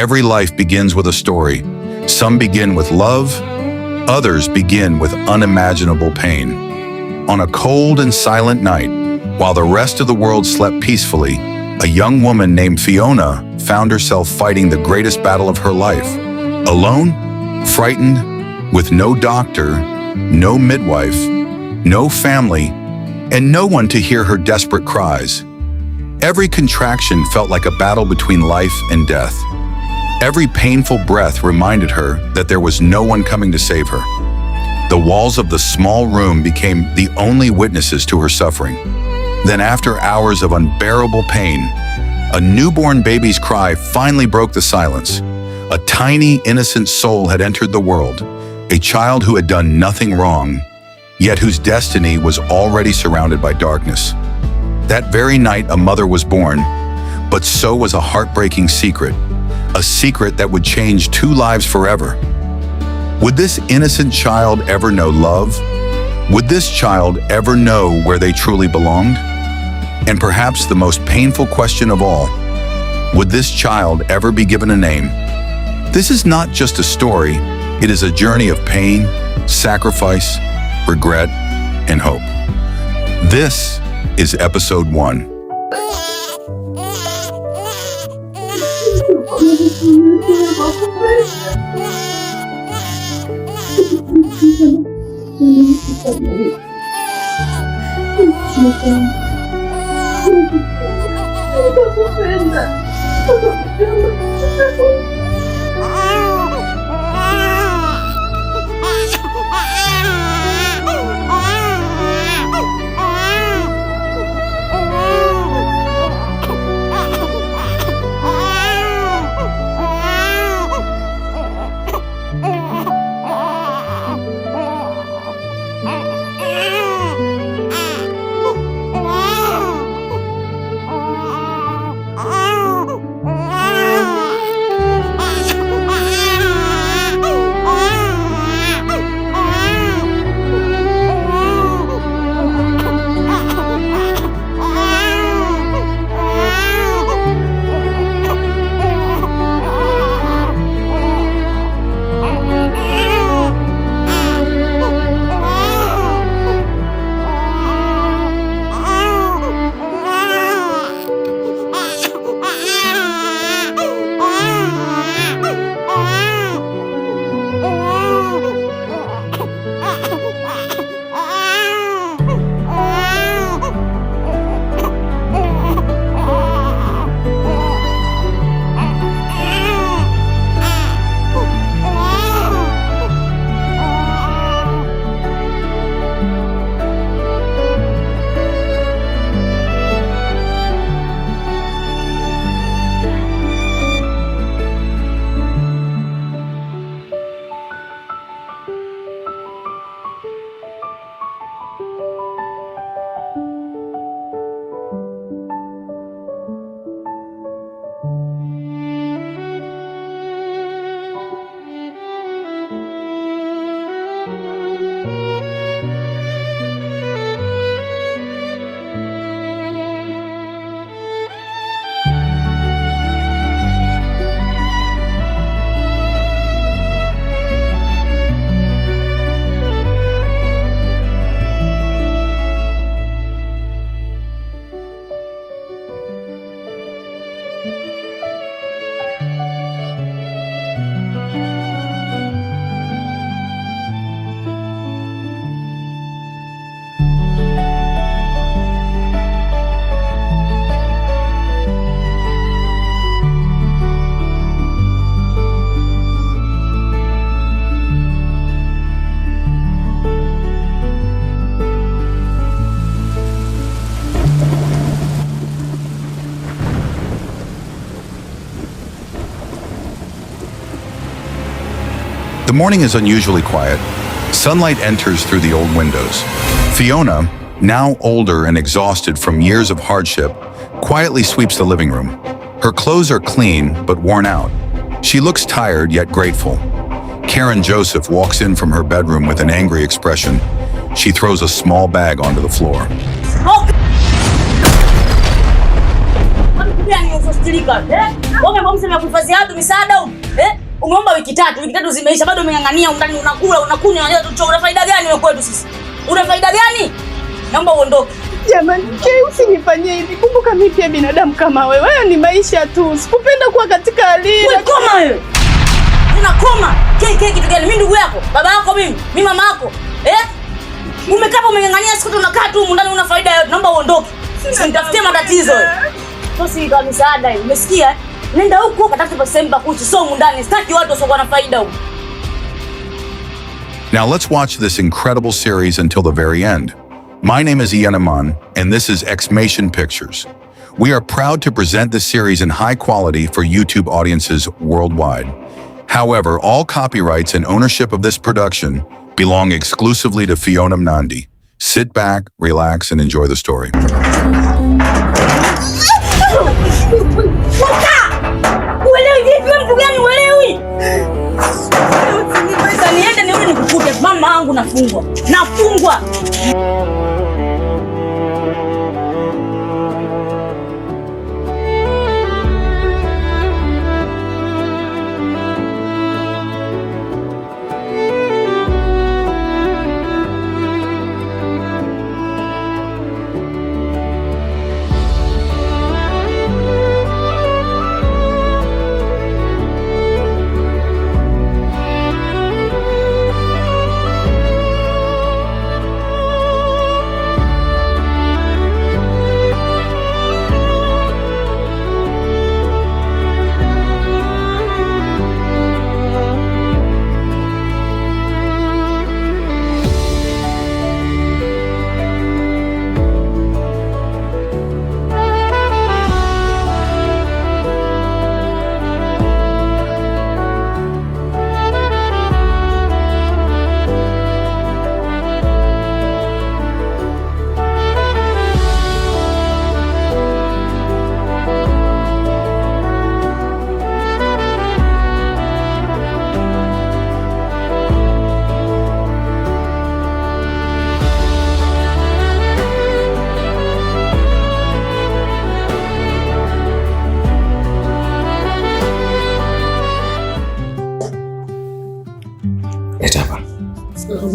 Every life begins with a story. Some begin with love, others begin with unimaginable pain. On a cold and silent night, while the rest of the world slept peacefully, a young woman named Fiona found herself fighting the greatest battle of her life. Alone, frightened, with no doctor, no midwife, no family, and no one to hear her desperate cries. Every contraction felt like a battle between life and death. Every painful breath reminded her that there was no one coming to save her. The walls of the small room became the only witnesses to her suffering. Then, after hours of unbearable pain, a newborn baby's cry finally broke the silence. A tiny, innocent soul had entered the world, a child who had done nothing wrong, yet whose destiny was already surrounded by darkness. That very night, a mother was born, but so was a heartbreaking secret, a secret that would change two lives forever. Would this innocent child ever know love? Would this child ever know where they truly belonged? And perhaps the most painful question of all, would this child ever be given a name? This is not just a story, it is a journey of pain, sacrifice, regret, and hope. This is episode 1. The morning is unusually quiet. Sunlight enters through the old windows. Fiona, now older and exhausted from years of hardship, quietly sweeps the living room. Her clothes are clean but worn out. She looks tired yet grateful. Karen Joseph walks in from her bedroom with an angry expression. She throws a small bag onto the floor. gani usostilika? Wewe mbona msema kuhifadhi watu misaada huko? Umeomba wiki 3 zimeisha bado umeng'ang'ania ndani unakula unakunywa una faida gani wewe kwetu sisi? Una faida gani? Naomba uondoke. Jamani, usinifanyie hivi. Kumbuka mimi pia binadamu kama wewe. Wewe ni maisha tu. Sikupenda kuwa katika hali hii. Wewe koma wewe. Unakoma. Kitu gani? Mimi ndugu yako, baba yako mimi mama yako. Umekaa umeng'ang'ania siku unakaa tu ndani una faida yote. Naomba uondoke. Usinitafutie matatizo wewe. Sio kama misaada hiyo. Umesikia? Nenda huko katafute sehemu pa kuishi. Sio ndani. Sitaki watu wasio na faida huko. Now let's watch this incredible series until the very end. My name is Ian Aman, and this is Xmation Pictures. We are proud to present this series in high quality for YouTube audiences worldwide. However, all copyrights and ownership of this production belong exclusively to Fiona Mnandi. Sit back, relax, and enjoy the story. Mama wangu nafungwa.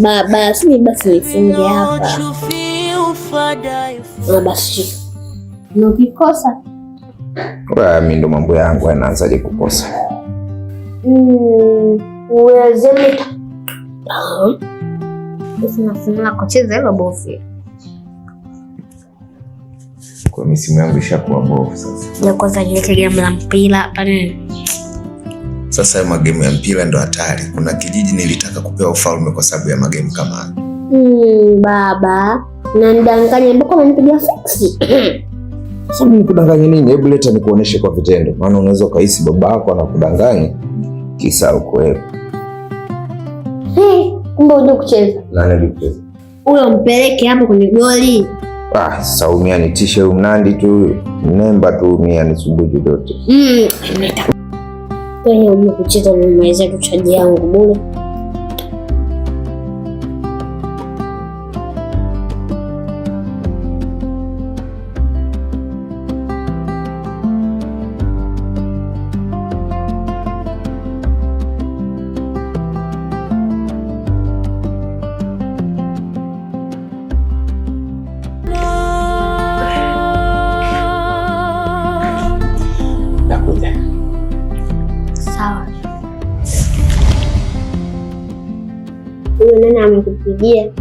Baba, simi basi nifunge hapa. Basi. Ukikosa? Mimi ndo mambo yangu yanaanzaje kukosa? Uweze mita. Sina kucheza hilo bofu. Kwa mimi simu yangu ishakuwa bofu sasa. Ya kwanza niweke game la mpira hapa nini? Sasa ya magemu ya mpira ndo hatari. Kuna kijiji nilitaka kupewa ufalme kwa sababu ya magemu kama haya. Baba, unanidanganya mpaka unanipigia fiksi. Sasa nikudanganya nini? Hebu leta nikuoneshe kwa vitendo. Maana unaweza ukahisi babako anakudanganya kisa uko wewe. Kumbe unataka kucheza. Nani alikucheza? Huyo mpeleke hapo kwenye goli. Saumia nitishe huyu Mnandi tu, nemba tu mia nisubuhi yote. Kwenye uje kucheza na maiza tu chaji yangu bure. Huyo nani amekupigia?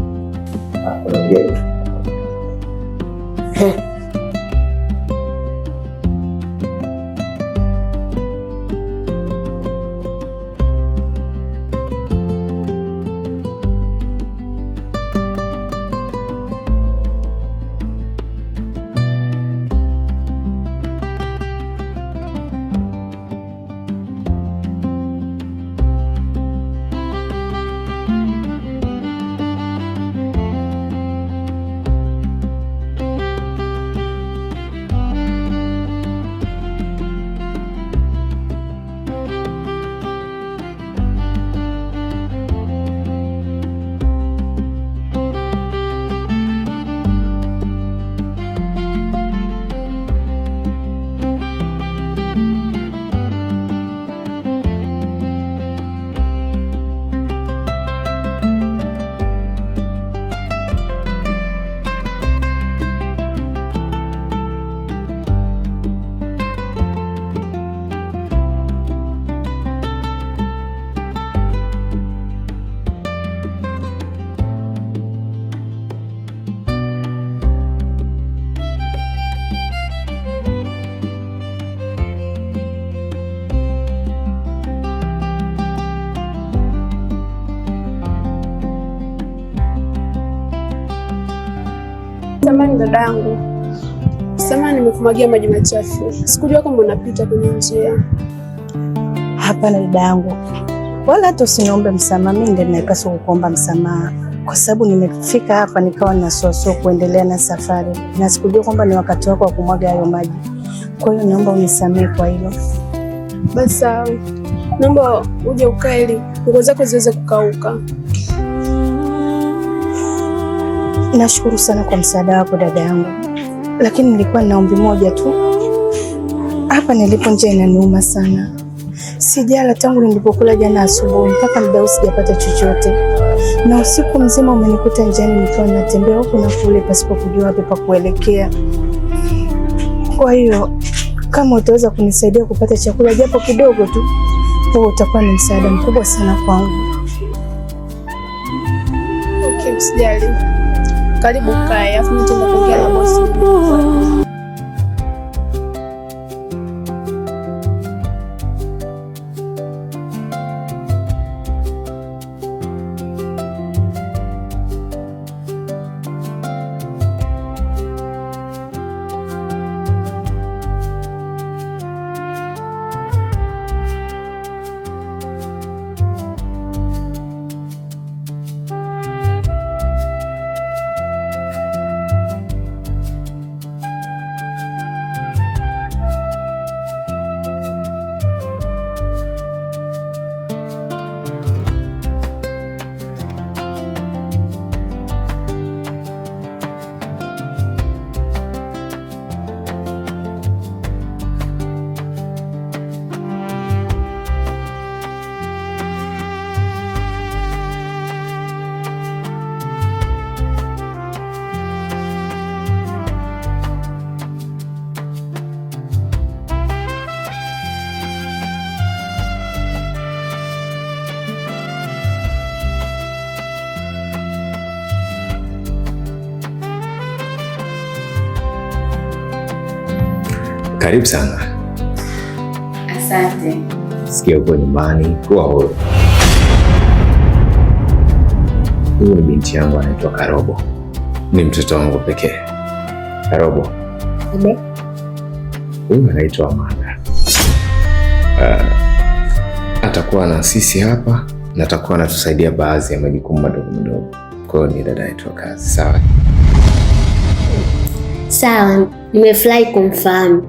Samahani dada yangu, samahani nimekumagia maji machafu, sikujua kama unapita kwenye njia. Hapana dada yangu, wala hata usiniombe msamaha. Mimi ndiye ninayepaswa kukuomba msamaha, kwa sababu nimefika hapa nikawa na soso kuendelea na safari na sikujua kwamba ni wakati wako wa kumwaga hayo maji. Kwa hiyo naomba unisamehe kwa hilo. Basi naomba uje ukae ili nguo zako ziweze kukauka. Nashukuru sana kwa msaada wako dada yangu, lakini nilikuwa na ombi moja tu. Hapa nilipo njaa inaniuma sana, sijala tangu nilipokula jana asubuhi mpaka muda huu sijapata chochote, na usiku mzima umenikuta njiani nikiwa natembea huku na kule pasipo kujua wapi pa kuelekea. Kwa hiyo kama utaweza kunisaidia kupata chakula japo kidogo tu, huo utakuwa ni msaada mkubwa sana kwangu. Okay, usijali. Karibu kae, afu nitaenda kuongea na bosi. Karibu sana. Asante. Sikia uko nyumbani, kuwa huru. Huyu ni binti yangu anaitwa Karobo. Ni mtoto wangu pekee. Karobo. Abe. Huyu anaitwa Amanda. Atakuwa na sisi hapa na atakuwa anatusaidia baadhi ya majukumu madogo madogo. Kwa hiyo ni dada yetu wa kazi, sawa? Sawa, nimefurahi kumfahamu.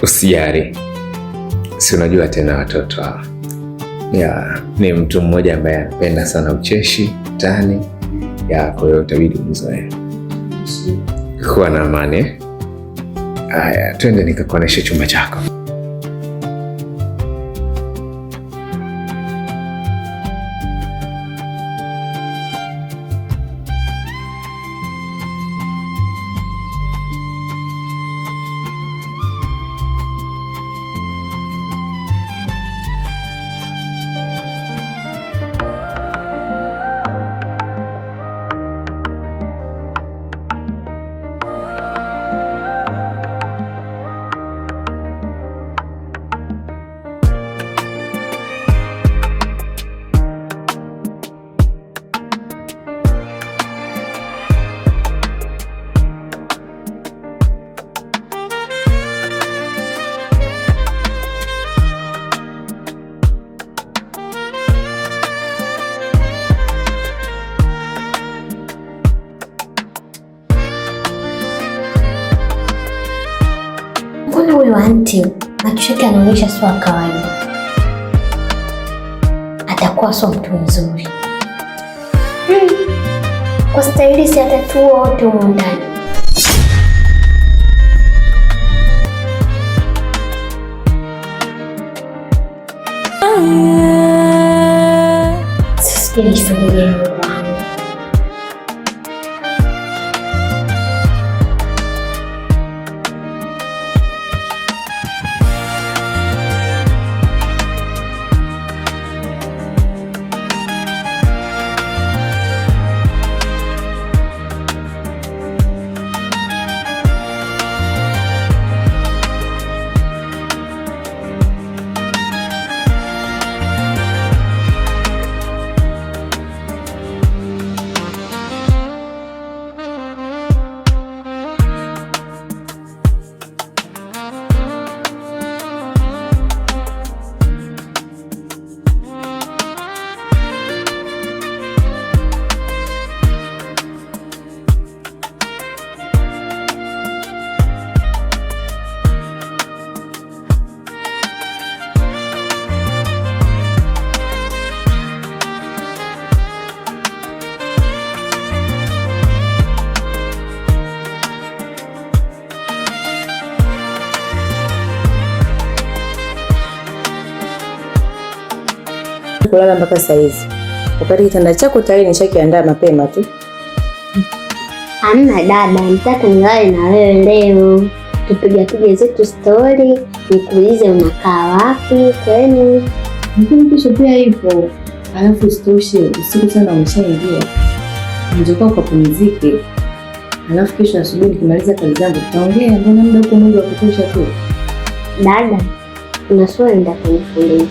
Usijali, si unajua tena watoto hawa. Ni mtu mmoja ambaye anapenda sana ucheshi, utani. Kwa hiyo utabidi mzoe. Kuwa na amani. Haya, twende nikakuoneshe chumba chako. Mbona huyo anti macho yake anaonyesha sio kawaida. Atakuwa sio mtu mzuri. Kwa staili si atatuua wote humo ndani. Sisikieni kulala mpaka saa hizi, wakati kitanda chako tayari nishakiandaa mapema tu. Hamna dada, nataka nilale na wewe leo, tupige zetu story, nikuulize unakaa wapi kwenu. Lakini kesho pia hivyo, alafu usitoshe usiku sana umeshaingia, njoka ukapumzike, alafu kesho asubuhi nikimaliza kazi zangu tutaongea. Mbona muda uko mwingi wa kutosha tu? Dada, kuna swali nitakuuliza.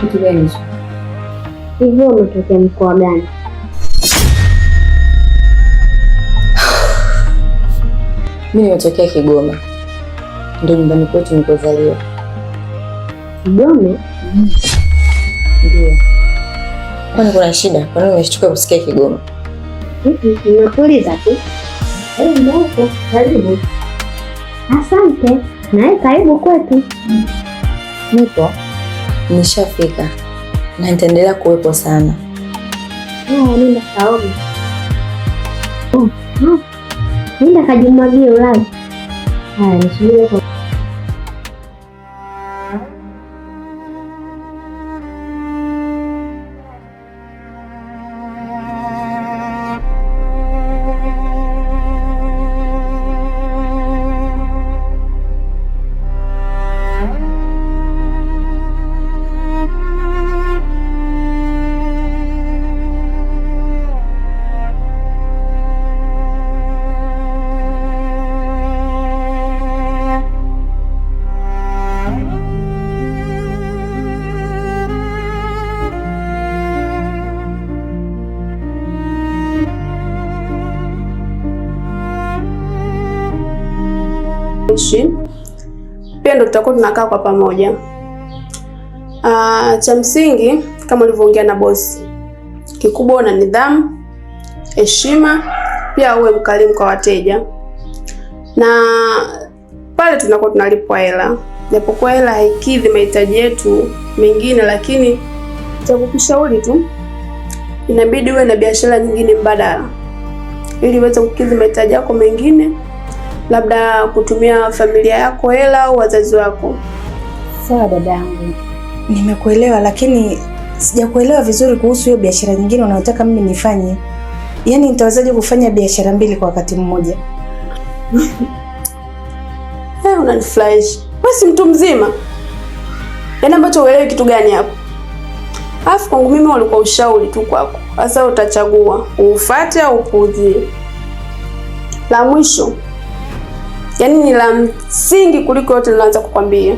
Kitu gani hicho? Hivyo umetokea mkoa gani? Mimi nimetokea Kigoma. Ndio nyumbani kwetu nilikozaliwa. Kigoma? Ndio. Kwani kuna shida? Kwa nini umeshtuka kusikia Kigoma? Nimekuuliza tu. Ndio, karibu. Asante. Nawe karibu kwetu. Nipo. Nishafika. Na nitaendelea kuwepo sana. Nenda kaoga. Nenda kajimwagie ulale. Nisubiri kwa pia ndo tutakuwa tunakaa kwa pamoja. Cha msingi kama ulivyoongea na bosi, kikubwa una nidhamu, heshima, pia uwe mkarimu kwa wateja. Na pale tunakuwa tunalipwa hela, japokuwa hela haikidhi mahitaji yetu mengine, lakini cha kukushauri tu, inabidi uwe na biashara nyingine mbadala ili uweze kukidhi mahitaji yako mengine, labda kutumia familia yako hela au wazazi wako. Sawa dadangu, nimekuelewa, lakini sijakuelewa vizuri kuhusu hiyo biashara nyingine unayotaka mimi nifanye. Yaani nitawezaje kufanya biashara mbili kwa wakati mmoja? Unanifurahisha. Wewe si mtu mzima. Yaani ambacho uelewi kitu gani hapo? Alafu kwangu mimi ulikuwa ushauri tu kwako. Sasa utachagua ufuate au upuuzie. La mwisho, yaani ni la msingi kuliko yote ninaanza kukwambia.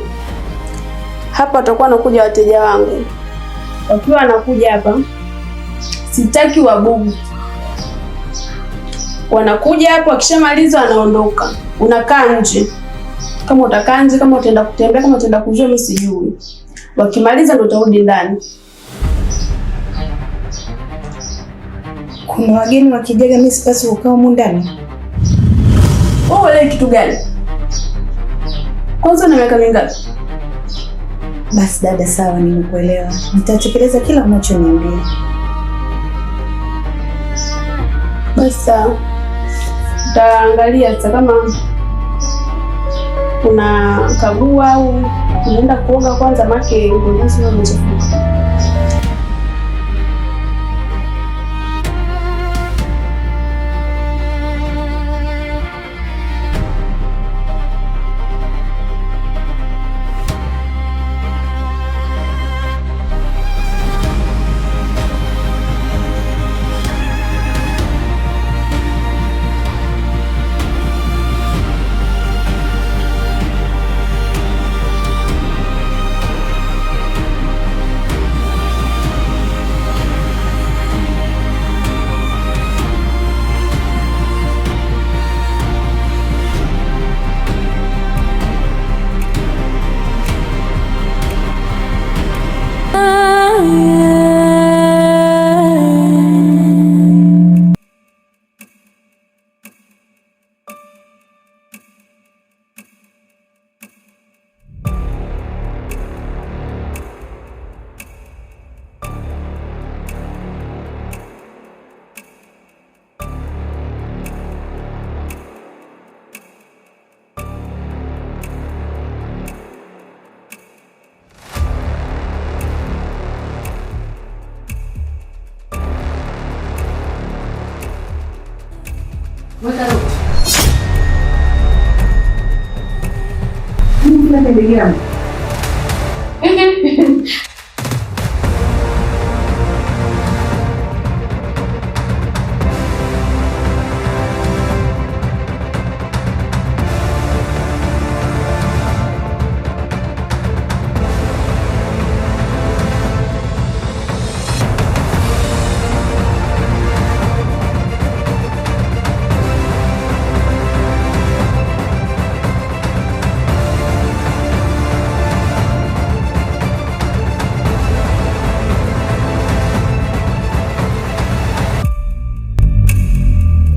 Hapa watakuwa wanakuja wateja wangu. Wakiwa wanakuja hapa, sitaki wabugu. Wanakuja hapa, wakishamaliza wanaondoka. Unakaa nje. Kama utakaa nje, kama utaenda kutembea, kama utaenda kujua, mimi sijui. Wakimaliza ndio utarudi ndani. Kuna wageni wakijaga, mimi sipasi kukaa humu ndani. Wewe kitu gani? Kwanza una miaka mingapi? Basi dada, sawa, nimekuelewa. Nitatekeleza kila unachoniambia. Basi utaangalia hata kama unakagua au unaenda kuoga kwanza, make ngozi sio mchafuko.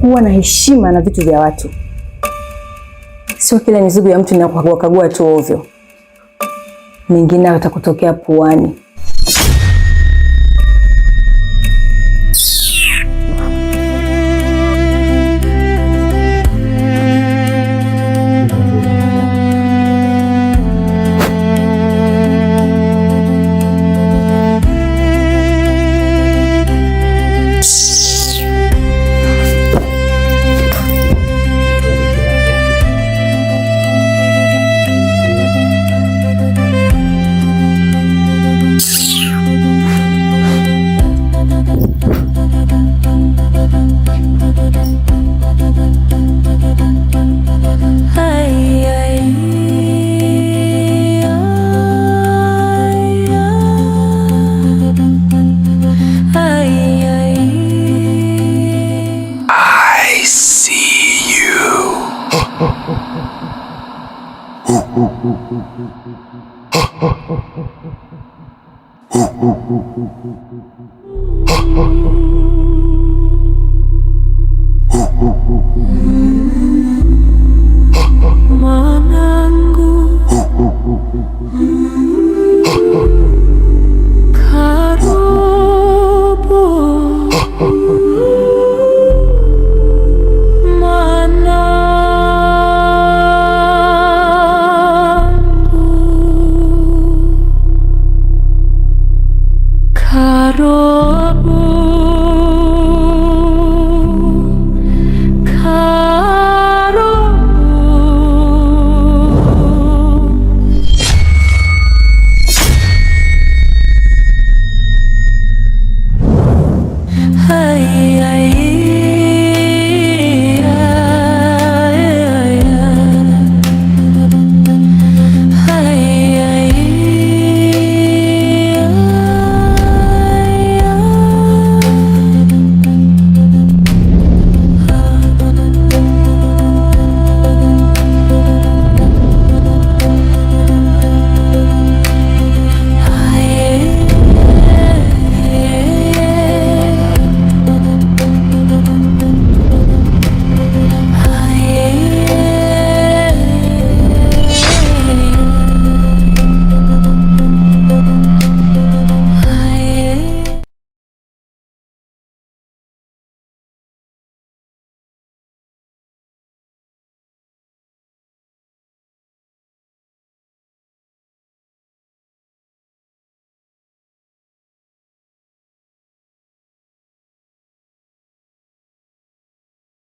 Kuwa na heshima na vitu vya watu, sio kila mizigo ya mtu inakagua kagua tu ovyo, mingine atakutokea puani. I see you.